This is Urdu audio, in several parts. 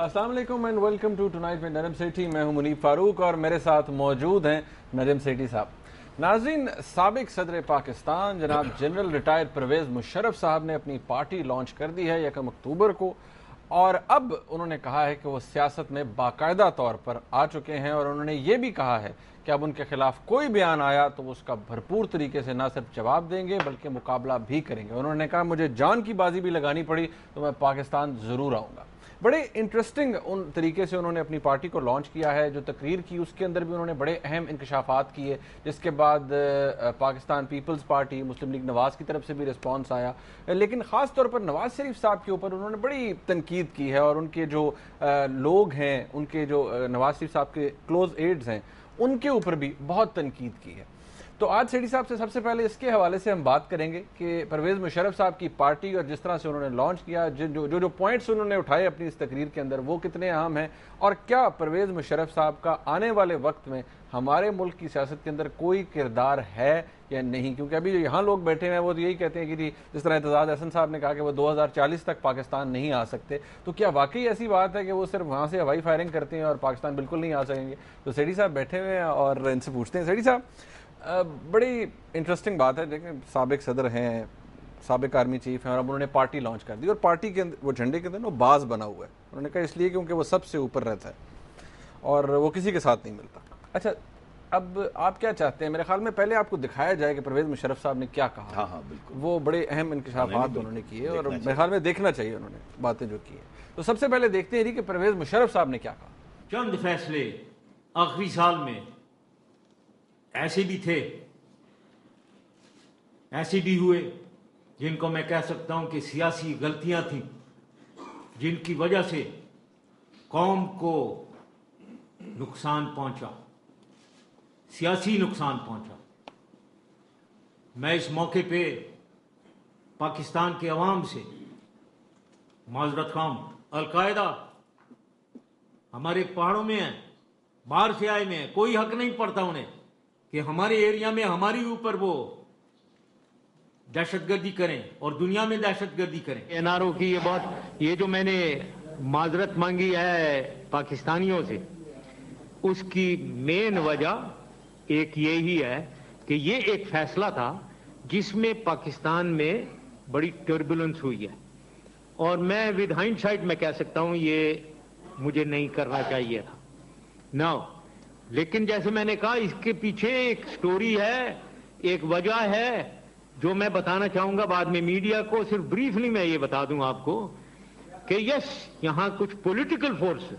السلام علیکم and welcome to tonight with Najam Sethi. میں ہوں منیب فاروق اور میرے ساتھ موجود ہیں نجم سیٹھی صاحب. ناظرین، سابق صدر پاکستان جناب جنرل ریٹائر پرویز مشرف صاحب نے اپنی پارٹی لانچ کر دی ہے 1 اکتوبر کو، اور اب انہوں نے کہا ہے کہ وہ سیاست میں باقاعدہ طور پر آ چکے ہیں، اور انہوں نے یہ بھی کہا ہے کہ اب ان کے خلاف کوئی بیان آیا تو وہ اس کا بھرپور طریقے سے نہ صرف جواب دیں گے بلکہ مقابلہ بھی کریں گے. انہوں نے کہا مجھے جان کی بازی بھی لگانی پڑی تو میں پاکستان ضرور آؤں گا. بڑے انٹرسٹنگ ان طریقے سے انہوں نے اپنی پارٹی کو لانچ کیا ہے. جو تقریر کی اس کے اندر بھی انہوں نے بڑے اہم انکشافات کیے، جس کے بعد پاکستان پیپلز پارٹی مسلم لیگ نواز کی طرف سے بھی رسپانس آیا. لیکن خاص طور پر نواز شریف صاحب کے اوپر انہوں نے بڑی تنقید کی ہے، اور ان کے جو لوگ ہیں، ان کے جو نواز شریف صاحب کے کلوز ایڈز ہیں، ان کے اوپر بھی بہت تنقید کی ہے. تو آج سیٹھی صاحب سے سب سے پہلے اس کے حوالے سے ہم بات کریں گے کہ پرویز مشرف صاحب کی پارٹی اور جس طرح سے انہوں نے لانچ کیا، جو پوائنٹس انہوں نے اٹھائے اپنی اس تقریر کے اندر، وہ کتنے اہم ہیں، اور کیا پرویز مشرف صاحب کا آنے والے وقت میں ہمارے ملک کی سیاست کے اندر کوئی کردار ہے یا نہیں. کیونکہ ابھی جو یہاں لوگ بیٹھے ہیں وہ تو یہی کہتے ہیں کہ جس طرح اعتزاز احسن صاحب نے کہا کہ وہ 2040 تک پاکستان نہیں آ سکتے، تو کیا واقعی ایسی بات ہے کہ وہ صرف وہاں سے ہوائی فائرنگ کرتے ہیں اور پاکستان بالکل نہیں آ سکیں گے؟ تو سیٹھی صاحب بیٹھے ہوئے ہیں اور ان سے پوچھتے ہیں. سیٹھی صاحب، بڑی انٹرسٹنگ بات ہے. دیکھیں، سابق صدر ہیں، سابق آرمی چیف ہیں، اور اب انہوں نے پارٹی لانچ کر دی، اور پارٹی کے وہ جھنڈے کے اندر وہ باز بنا ہوا ہے. انہوں نے کہا اس لیے کیونکہ وہ سب سے اوپر رہتا ہے اور وہ کسی کے ساتھ نہیں ملتا. اچھا، اب آپ کیا چاہتے ہیں؟ میرے خیال میں پہلے آپ کو دکھایا جائے کہ پرویز مشرف صاحب نے کیا کہا. ہاں بالکل، وہ بڑے اہم انکشافات انہوں نے کیے، اور میرے خیال میں دیکھنا چاہیے انہوں نے باتیں جو کی ہیں. تو سب سے پہلے دیکھتے ہیں کہ پرویز مشرف صاحب نے کیا کہا. چند فیصلے آخری سال میں ایسے بھی تھے، ایسے بھی ہوئے جن کو میں کہہ سکتا ہوں کہ سیاسی غلطیاں تھیں، جن کی وجہ سے قوم کو نقصان پہنچا، سیاسی نقصان پہنچا. میں اس موقع پہ پاکستان کے عوام سے معذرت خواہ ہوں. القاعدہ ہمارے پہاڑوں میں ہیں، باہر سے آئے میں ہیں، کوئی حق نہیں پڑتا انہیں کہ ہمارے ایریا میں ہماری اوپر وہ دہشت گردی کریں اور دنیا میں دہشت گردی کریں. این آر او کی یہ جو میں نے معذرت مانگی ہے پاکستانیوں سے، اس کی مین وجہ ایک یہی ہے کہ یہ ایک فیصلہ تھا جس میں پاکستان میں بڑی ٹربولنس ہوئی ہے، اور میں ود ہائنڈ سائٹ میں کہہ سکتا ہوں یہ مجھے نہیں کرنا چاہیے تھا نو. لیکن جیسے میں نے کہا، اس کے پیچھے ایک سٹوری ہے، ایک وجہ ہے جو میں بتانا چاہوں گا بعد میں میڈیا کو. صرف بریفلی میں یہ بتا دوں آپ کو کہ یس، یہاں کچھ پولیٹیکل فورس،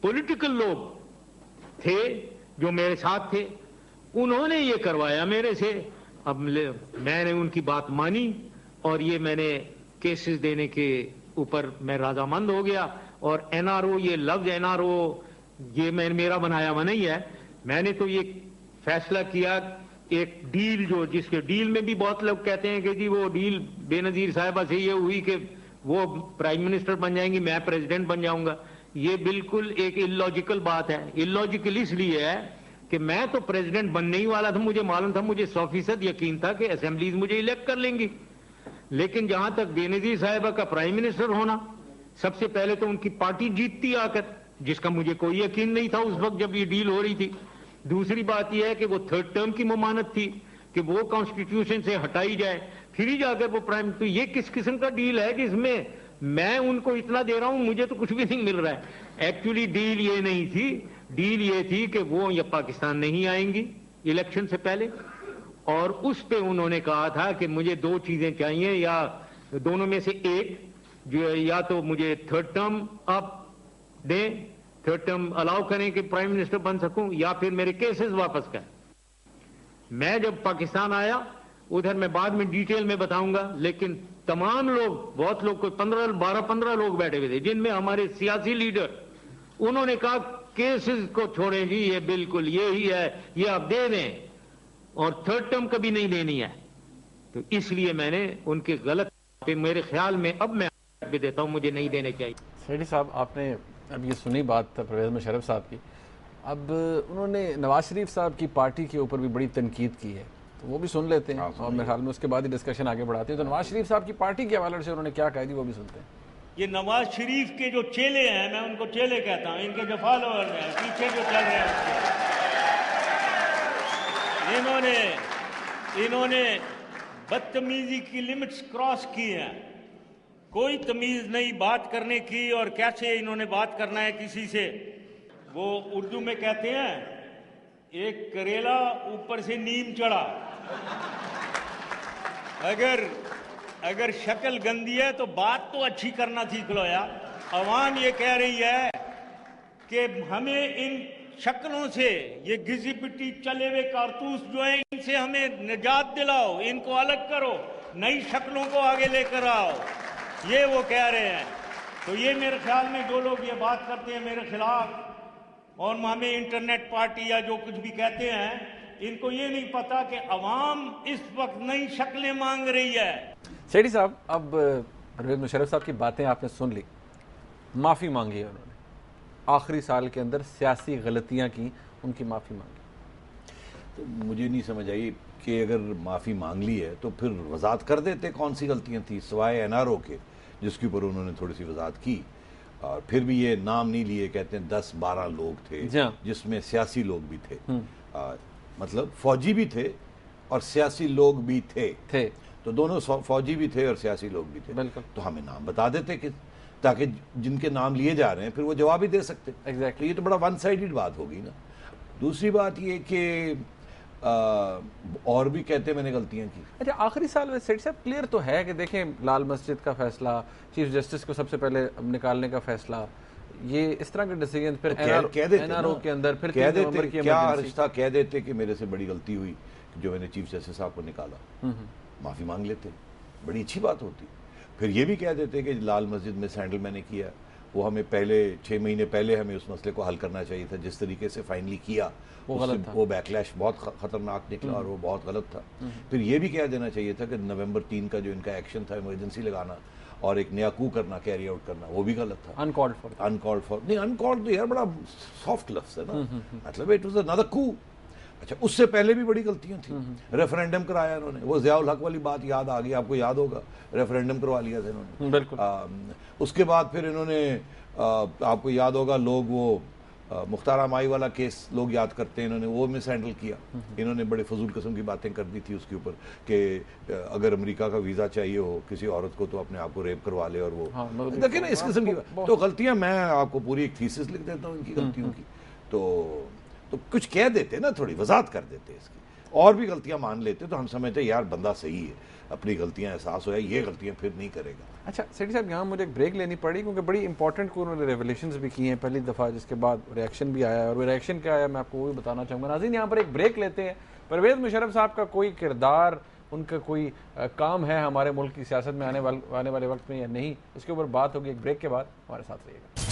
پولیٹیکل لوگ تھے جو میرے ساتھ تھے، انہوں نے یہ کروایا میرے سے. اب میں نے ان کی بات مانی اور یہ میں نے کیسز دینے کے اوپر میں رضامند ہو گیا. اور این آر او، یہ لفظ این آر او یہ میرا بنایا ہوا نہیں ہے. میں نے تو یہ فیصلہ کیا، ایک ڈیل جس کے ڈیل میں بھی بہت لوگ کہتے ہیں کہ جی وہ ڈیل بے نظیر صاحبہ سے یہ ہوئی کہ وہ پرائم منسٹر بن جائیں گی، میں پریزیڈنٹ بن جاؤں گا. یہ بالکل ایک اللاجیکل بات ہے. اللاجیکل اس لیے ہے کہ میں تو پریزیڈنٹ بننے ہی والا تھا، مجھے معلوم تھا، مجھے 100% یقین تھا کہ اسمبلیز مجھے الیکٹ کر لیں گی. لیکن جہاں تک بے نظیر صاحبہ کا پرائم منسٹر ہونا، سب سے پہلے تو ان کی پارٹی جیتتی آ کر، جس کا مجھے کوئی یقین نہیں تھا اس وقت جب یہ ڈیل ہو رہی تھی. دوسری بات یہ ہے کہ وہ 3rd ٹرم کی ممانت تھی کہ وہ کانسٹیٹیوشن سے ہٹائی جائے، پھر ہی جا کر وہ پرائم. تو یہ کس قسم کا ڈیل ہے جس میں میں ان کو اتنا دے رہا ہوں، مجھے تو کچھ بھی نہیں مل رہا ہے. ایکچولی ڈیل یہ نہیں تھی، ڈیل یہ تھی کہ وہ یا پاکستان نہیں آئیں گی الیکشن سے پہلے، اور اس پہ انہوں نے کہا تھا کہ مجھے 2 چیزیں چاہیے، یا دونوں میں سے ایک، جو یا تو مجھے 3rd ٹرم آپ دیں، 3rd ٹرم الاؤ کریں کہ پرائم منسٹر بن سکوں، یا پھر میرے کیسز واپس کریں. میں جب پاکستان آیا، ادھر میں بعد میں ڈیٹیل میں بتاؤں گا، لیکن تمام لوگ، بہت لوگ، کوئی 12-15 لوگ بیٹھے ہوئے تھے جن میں ہمارے سیاسی لیڈر، انہوں نے کہا کیسز کو چھوڑیں جی، یہ بالکل یہی ہے، یہ آپ دے دیں، اور 3rd ٹرم کبھی نہیں دینی ہے. تو اس لیے میں نے ان کے غلط پہ میرے خیال میں اب میں بھی دیتا ہوں، مجھے نہیں دینے چاہیے. سیٹھی صاحب، آپ نے اب یہ سنی بات پرویز مشرف صاحب کی. اب انہوں نے نواز شریف صاحب کی پارٹی کے اوپر بھی بڑی تنقید کی ہے، تو وہ بھی سن لیتے ہیں، اور میرے خیال میں اس کے بعد ہی ڈسکشن آگے بڑھاتے ہیں. تو نواز شریف صاحب کی پارٹی کے حوالے سے انہوں نے کیا کہا تھی وہ بھی سنتے ہیں. یہ نواز شریف کے جو چیلے ہیں، میں ان کو چیلے کہتا ہوں، ان کے جو فالوور ہیں پیچھے جو چل رہے ہیں انہوں نے بدتمیزی کی لمٹس کراس کی ہیں. کوئی تمیز نہیں بات کرنے کی، اور کیسے انہوں نے بات کرنا ہے کسی سے. وہ اردو میں کہتے ہیں ایک کریلا اوپر سے نیم چڑھا. اگر شکل گندی ہے تو بات تو اچھی کرنا سیکھ لو یار. عوام یہ کہہ رہی ہے کہ ہمیں ان شکلوں سے، یہ گزی پٹی چلے ہوئے کارتوس جو ہیں، ان سے ہمیں نجات دلاؤ، ان کو الگ کرو، نئی شکلوں کو آگے لے کر آؤ، یہ وہ کہہ رہے ہیں. تو یہ میرے خیال میں جو لوگ یہ بات کرتے ہیں میرے خلاف، اور ہمیں انٹرنیٹ پارٹی یا جو کچھ بھی کہتے ہیں، ان کو یہ نہیں پتا کہ عوام اس وقت نئی شکلیں مانگ رہی ہے. سیٹھی صاحب، اب پرویز مشرف صاحب کی باتیں آپ نے سن لی، معافی مانگی ہے انہوں نے، آخری سال کے اندر سیاسی غلطیاں کی، ان کی معافی مانگی. تو مجھے نہیں سمجھ آئی کہ اگر معافی مانگ لی ہے تو پھر وضاحت کر دیتے کون سی غلطیاں تھیں، سوائے این آر او کے جس کے اوپر انہوں نے تھوڑی سی وضاحت کی. اور پھر بھی یہ نام نہیں لیے، کہتے ہیں 10-12 لوگ تھے جس میں سیاسی لوگ بھی تھے، مطلب فوجی بھی تھے اور سیاسی لوگ بھی تھے. تو دونوں فوجی بھی تھے اور سیاسی لوگ بھی تھے. تو ہمیں نام بتا دیتے کہ تاکہ جن کے نام لیے جا رہے ہیں پھر وہ جواب ہی دے سکتے. تو یہ تو بڑا ون سائیڈڈ بات ہوگی نا. دوسری بات یہ کہ اور بھی کہتے میں نے غلطیاں کی. اچھا، آخری سال میں سیٹھی صاحب کلیئر تو ہے کہ دیکھیں لال مسجد کا فیصلہ، چیف جسٹس کو سب سے پہلے نکالنے کا فیصلہ، یہ اس طرح کے ڈیسیجن پھر این آر او کے اندر پھر کہہ دیتے، کیا رشتہ کہہ دیتے کہ میرے سے بڑی غلطی ہوئی جو میں نے چیف جسٹس صاحب کو نکالا، معافی مانگ لیتے، بڑی اچھی بات ہوتی. پھر یہ بھی کہہ دیتے کہ لال مسجد میں سینڈل میں نے کیا، وہ ہمیں پہلے 6 مہینے پہلے ہمیں اس مسئلے کو حل کرنا چاہیے تھا، جس طریقے سے فائنلی کیا وہ بیکلیش بہت خطرناک نکلا اور وہ بہت غلط تھا. پھر یہ بھی کہہ دینا چاہیے تھا کہ نومبر 3 کا جو ان کا ایکشن تھا ایمرجنسی لگانا اور ایک نیا کو کرنا، کیری آؤٹ کرنا، وہ بھی غلط تھا. انکالڈ فار نہیں، انکالڈ تو یار بڑا سافٹ لفظ ہے نا، مطلب اٹ واز انادر کو. اچھا، اس سے پہلے بھی بڑی غلطیاں تھیں. ریفرینڈم کرایا انہوں نے، وہ ضیاء الحق والی بات یاد آ گئی، آپ کو یاد ہوگا، ریفرینڈم کروا لیا تھا انہوں نے. بالکل. اس کے بعد پھر انہوں نے، آپ کو یاد ہوگا، لوگ وہ مختار مائی والا کیس لوگ یاد کرتے ہیں، انہوں نے وہ مس ہینڈل کیا. انہوں نے بڑے فضول قسم کی باتیں کر دی تھی اس کے اوپر کہ اگر امریکہ کا ویزا چاہیے ہو کسی عورت کو تو اپنے آپ کو ریپ کروا لے، اور وہ دیکھیں نا اس قسم کی تو غلطیاں. میں آپ کو پوری ایک تھیسس لکھ دیتا ہوں ان کی غلطیوں کی. تو کچھ کہہ دیتے نا، تھوڑی وضاحت کر دیتے اس کی، اور بھی غلطیاں مان لیتے تو ہم سمجھتے یار بندہ صحیح ہے، اپنی غلطیاں احساس ہوا، یہ غلطیاں پھر نہیں کرے گا. اچھا سیٹھی صاحب، یہاں مجھے ایک بریک لینی پڑی کیونکہ بڑی امپورٹنٹ کو انہوں نے ریولیشنز بھی کی ہیں پہلی دفعہ، جس کے بعد ریئیکشن بھی آیا، اور وہ ریئیکشن کیا آیا میں آپ کو وہ بھی بتانا چاہوں گا. ناظرین، یہاں پر ایک بریک لیتے ہیں. پرویز مشرف صاحب کا کوئی کردار، ان کا کوئی کام ہے ہمارے ملک کی سیاست میں آنے والے وقت میں یا نہیں، اس کے اوپر بات ہوگی ایک بریک کے بعد. ہمارے ساتھ رہیے گا.